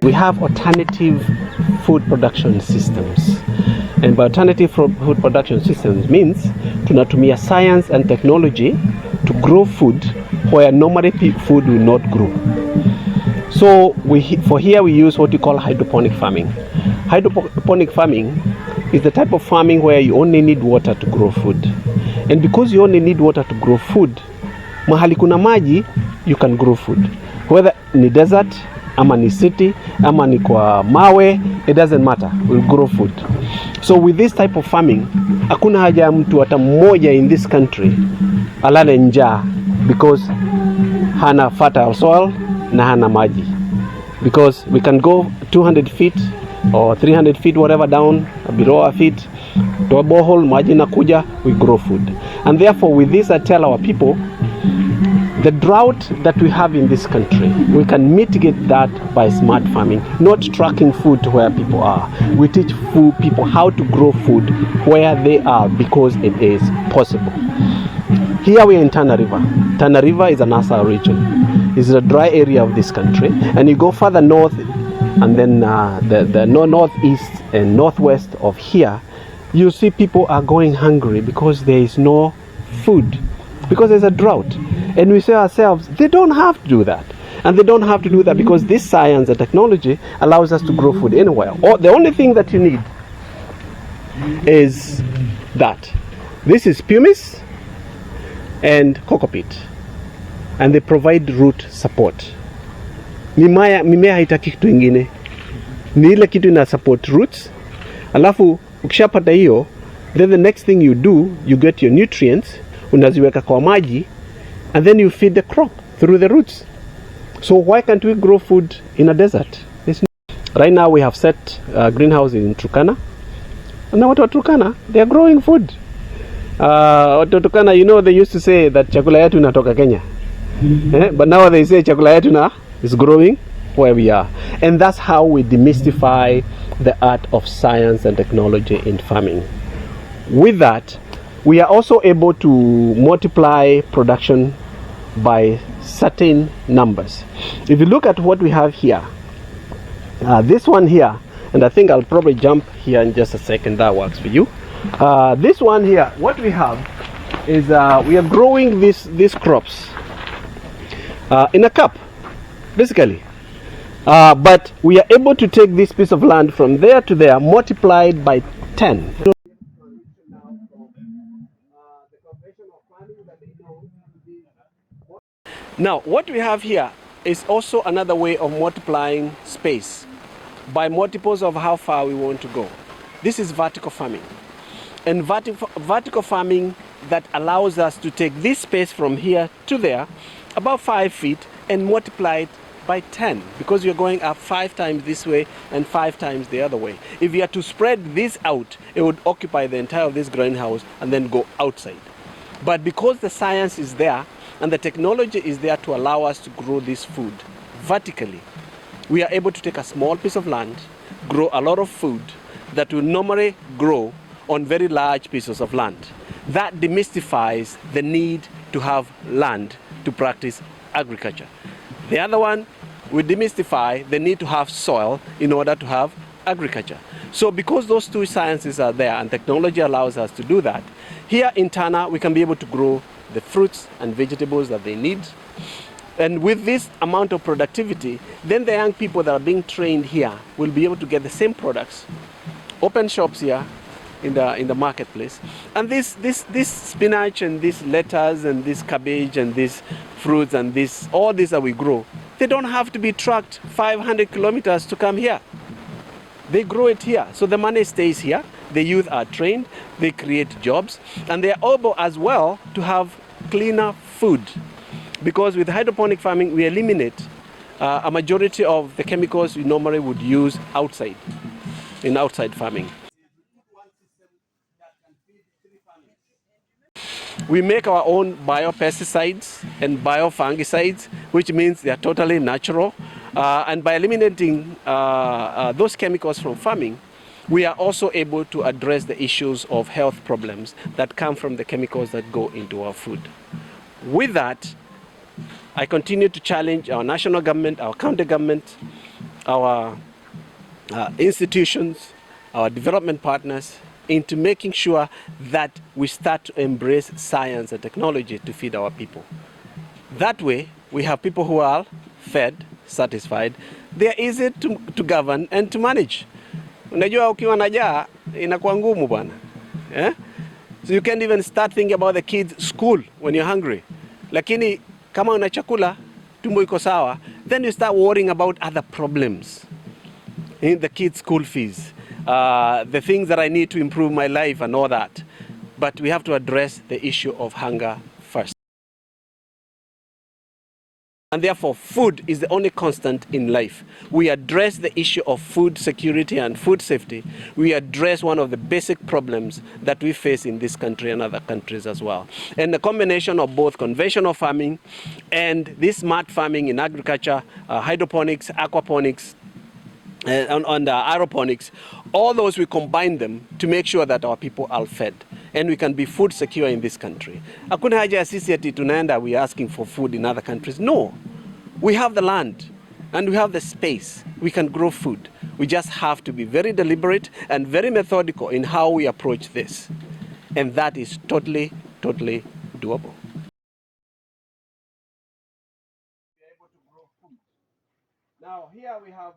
We have alternative food production systems. And by alternative food production systems means tunatumia science and technology to grow food where normally food will not grow. So for here we use what we call hydroponic farming. Hydroponic farming is the type of farming where you only need water to grow food. And because you only need water to grow food, mahali kuna maji, you can grow food. Whether ni desert, ama ni city, ama ni kwa mawe, it doesn't matter, we'll grow food. So with this type of farming, hakuna haja ya mtu hata mmoja in this country alale njaa because hana fertile soil na hana maji. Because we can go 200 feet or 300 feet, whatever, down below our feet to a borehole, maji nakuja, we grow food. And therefore with this I tell our people, the drought that we have in this country, we can mitigate that by smart farming, not tracking food to where people are. We teach people how to grow food where they are because it is possible. Here we are in Tana River. Tana River is an Asa region. It's a dry area of this country. And you go further north and then the northeast and northwest of here, you see people are going hungry because there is no food, because there's a drought. And we say ourselves, they don't have to do that. And they don't have to do that because this science and technology allows us to grow food anywhere. Or the only thing that you need is that. This is pumice and cocoa peat. And they provide root support. Mimea haitaki kitu ingine. Ni ile kitu ina support roots. Alafu ukishapata hiyo, then the next thing you do, you get your nutrients, unaziweka kwa maji, and then you feed the crop through the roots. So why can't we grow food in a desert? Right now we have set a greenhouse in Turkana. And now what Turkana? They are growing food. Turkana, you know, they used to say that chakula yetu inatoka Kenya. But now they say chakula yetu na is growing where we are. And that's how we demystify the art of science and technology in farming. With that, we are also able to multiply production by certain numbers. If you look at what we have here, this one here, and I think I'll probably jump here in just a second, that works for you. This one here, what we have is we are growing these crops in a cup, basically. But we are able to take this piece of land from there to there, multiplied by 10. Now, what we have here is also another way of multiplying space by multiples of how far we want to go. This is vertical farming. And vertical farming that allows us to take this space from here to there, about 5 feet, and multiply it by 10, because you're going up 5 times this way and 5 times the other way. If you are to spread this out, it would occupy the entire of this greenhouse and then go outside. But because the science is there, and the technology is there to allow us to grow this food vertically, we are able to take a small piece of land, grow a lot of food that will normally grow on very large pieces of land. That demystifies the need to have land to practice agriculture. The other one will demystify the need to have soil in order to have agriculture. So because those two sciences are there and technology allows us to do that, here in Tana we can be able to grow the fruits and vegetables that they need. And with this amount of productivity, then the young people that are being trained here will be able to get the same products, open shops here in the marketplace. And this spinach and this lettuce and this cabbage and these fruits and all this that we grow, they don't have to be trucked 500 kilometers to come here. They grow it here. So the money stays here. The youth are trained, they create jobs, and they are able as well to have cleaner food. Because with hydroponic farming, we eliminate a majority of the chemicals we normally would use outside, in outside farming. We make our own biopesticides and biofungicides, which means they are totally natural. And by eliminating those chemicals from farming, we are also able to address the issues of health problems that come from the chemicals that go into our food. With that, I continue to challenge our national government, our county government, our institutions, our development partners, into making sure that we start to embrace science and technology to feed our people. That way, we have people who are fed, satisfied. They are easy to govern and to manage. Unajua ukiwa na njaa inakuwa ngumu bwana. So you can't even start thinking about the kids' school when you're hungry. Lakini kama una chakula, tumbo iko sawa, then you start worrying about other problems. In the kids' school fees, the things that I need to improve my life and all that. But we have to address the issue of hunger first. And therefore, food is the only constant in life. We address the issue of food security and food safety. We address one of the basic problems that we face in this country and other countries as well. And the combination of both conventional farming and this smart farming in agriculture, hydroponics, aquaponics, and aeroponics, all those, we combine them to make sure that our people are fed and we can be food secure in this country. Hakuna haja ya sisi ati tunaenda we asking for food in other countries. No, we have the land and we have the space. We can grow food. We just have to be very deliberate and very methodical in how we approach this. And that is totally doable. Now here we have